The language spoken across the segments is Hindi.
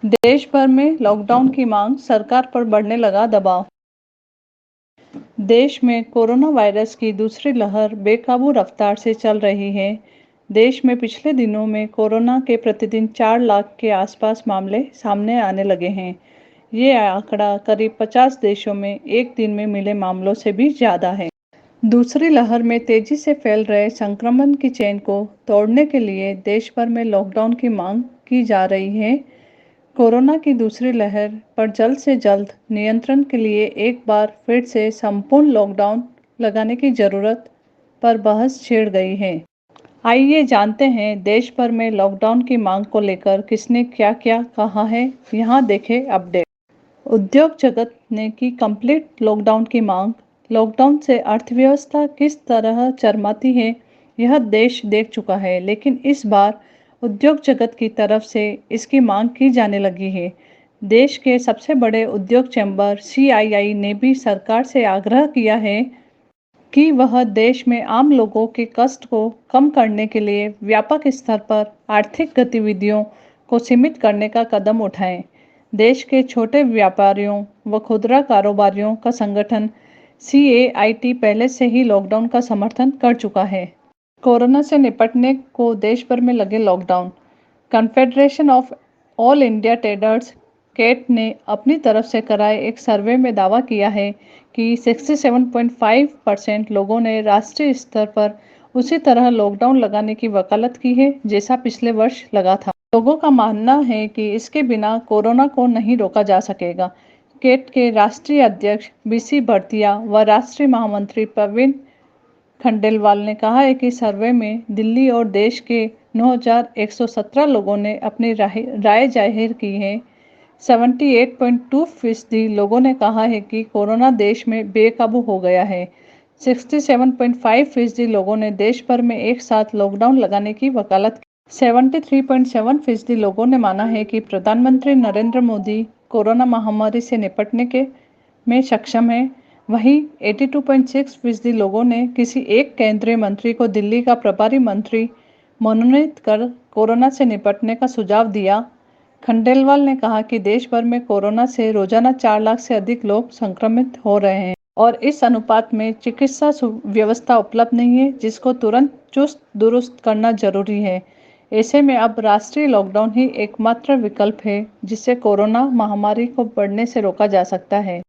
देश भर में लॉकडाउन की मांग, सरकार पर बढ़ने लगा दबाव। देश में कोरोना वायरस की दूसरी लहर बेकाबू रफ्तार से चल रही है। देश में पिछले दिनों में कोरोना के प्रतिदिन 4 लाख के आसपास मामले सामने आने लगे हैं। ये आंकड़ा करीब 50 देशों में एक दिन में मिले मामलों से भी ज़्यादा है। दूसरी लहर में तेजी से फैल रहे संक्रमण की चेन को तोड़ने के लिए देश भर में लॉकडाउन की मांग की जा रही है। कोरोना की दूसरी लहर पर जल्द से जल्द नियंत्रण के लिए एक बार फिर से संपूर्ण लॉकडाउन लगाने की जरूरत पर बहस छिड़ गई है। आइए जानते हैं देश भर में लॉकडाउन की मांग को लेकर किसने क्या क्या कहा है। यहाँ देखें अपडेट। उद्योग जगत ने की कंप्लीट लॉकडाउन की मांग। लॉकडाउन से अर्थव्यवस्था किस तरह चरमराती है यह देश देख चुका है, लेकिन इस बार उद्योग जगत की तरफ से इसकी मांग की जाने लगी है। देश के सबसे बड़े उद्योग चैम्बर CII ने भी सरकार से आग्रह किया है कि वह देश में आम लोगों के कष्ट को कम करने के लिए व्यापक स्तर पर आर्थिक गतिविधियों को सीमित करने का कदम उठाएं। देश के छोटे व्यापारियों व खुदरा कारोबारियों का संगठन CAIT पहले से ही लॉकडाउन का समर्थन कर चुका है। कोरोना से निपटने को देश भर में लगे lockdown. Confederation of all India traders CAT ने अपनी तरफ से कराए एक सर्वे में दावा किया है कि 67.5% लोगों ने राष्ट्रीय स्तर पर उसी तरह लॉकडाउन लगाने की वकालत की है जैसा पिछले वर्ष लगा था। लोगों का मानना है कि इसके बिना कोरोना को नहीं रोका जा सकेगा। कैट के राष्ट्रीय अध्यक्ष BC भड़तिया व राष्ट्रीय महामंत्री प्रवीण खंडेलवाल ने कहा है कि सर्वे में दिल्ली और देश के 9,117 लोगों ने अपनी राय जाहिर की है। 78.2% लोगों ने कहा है कि कोरोना देश में बेकाबू हो गया है। 67.5% लोगों ने देश भर में एक साथ लॉकडाउन लगाने की वकालत की। 73.7% लोगों ने माना है कि प्रधानमंत्री नरेंद्र मोदी कोरोना महामारी से निपटने के में सक्षम है। वहीं 82.6% लोगों ने किसी एक केंद्रीय मंत्री को दिल्ली का प्रभारी मंत्री मनोनीत कर कोरोना से निपटने का सुझाव दिया। खंडेलवाल ने कहा कि देश भर में कोरोना से रोजाना 4 लाख से अधिक लोग संक्रमित हो रहे हैं और इस अनुपात में चिकित्सा व्यवस्था उपलब्ध नहीं है, जिसको तुरंत चुस्त दुरुस्त करना जरूरी है। ऐसे में अब राष्ट्रीय लॉकडाउन ही एकमात्र विकल्प है जिससे कोरोना महामारी को बढ़ने से रोका जा सकता है।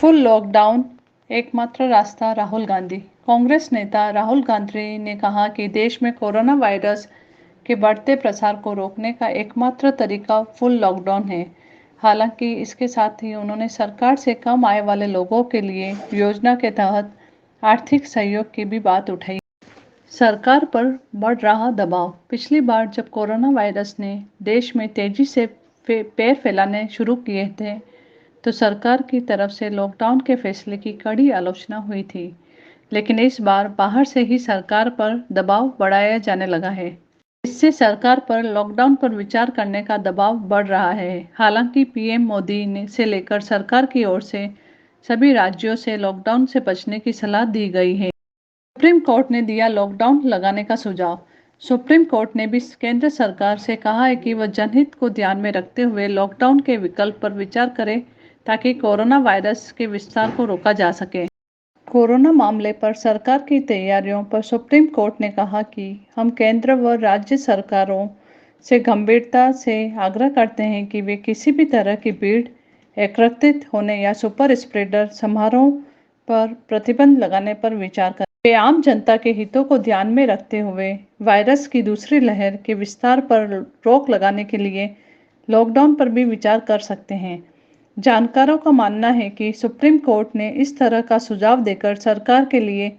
फुल लॉकडाउन एकमात्र रास्ता। राहुल गांधी। कांग्रेस नेता राहुल गांधी ने कहा कि देश में कोरोना वायरस के बढ़ते प्रसार को रोकने का एकमात्र तरीका फुल लॉकडाउन है। हालांकि इसके साथ ही उन्होंने सरकार से कम आय वाले लोगों के लिए योजना के तहत आर्थिक सहयोग की भी बात उठाई। सरकार पर बढ़ रहा दबाव। पिछली बार जब कोरोना वायरस ने देश में तेजी से पैर फैलाने शुरू किए थे तो सरकार की तरफ से लॉकडाउन के फैसले की कड़ी आलोचना हुई थी, लेकिन इस बार बाहर से ही सरकार पर दबाव बढ़ाया जाने लगा है। इससे सरकार पर लॉकडाउन पर विचार करने का दबाव बढ़ रहा है। हालांकि PM मोदी ने से लेकर सरकार की ओर से सभी राज्यों से लॉकडाउन से बचने की सलाह दी गई है। सुप्रीम कोर्ट ने दिया लॉकडाउन लगाने का सुझाव। सुप्रीम कोर्ट ने भी केंद्र सरकार से कहा है कि वह जनहित को ध्यान में रखते हुए लॉकडाउन के विकल्प पर विचार करे ताकि कोरोना वायरस के विस्तार को रोका जा सके। कोरोना मामले पर सरकार की तैयारियों पर सुप्रीम कोर्ट ने कहा कि हम केंद्र व राज्य सरकारों से गंभीरता से आग्रह करते हैं कि वे किसी भी तरह की भीड़ एकत्रित होने या सुपर स्प्रेडर समारोह पर प्रतिबंध लगाने पर विचार करें। वे आम जनता के हितों को ध्यान में रखते हुए वायरस की दूसरी लहर के विस्तार पर रोक लगाने के लिए लॉकडाउन पर भी विचार कर सकते हैं। जानकारों का मानना है कि सुप्रीम कोर्ट ने इस तरह का सुझाव देकर सरकार के लिए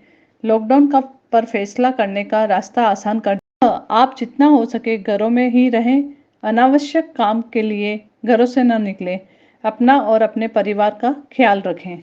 लॉकडाउन का पर फैसला करने का रास्ता आसान कर दिया। आप जितना हो सके घरों में ही रहें, अनावश्यक काम के लिए घरों से न निकलें, अपना और अपने परिवार का ख्याल रखें।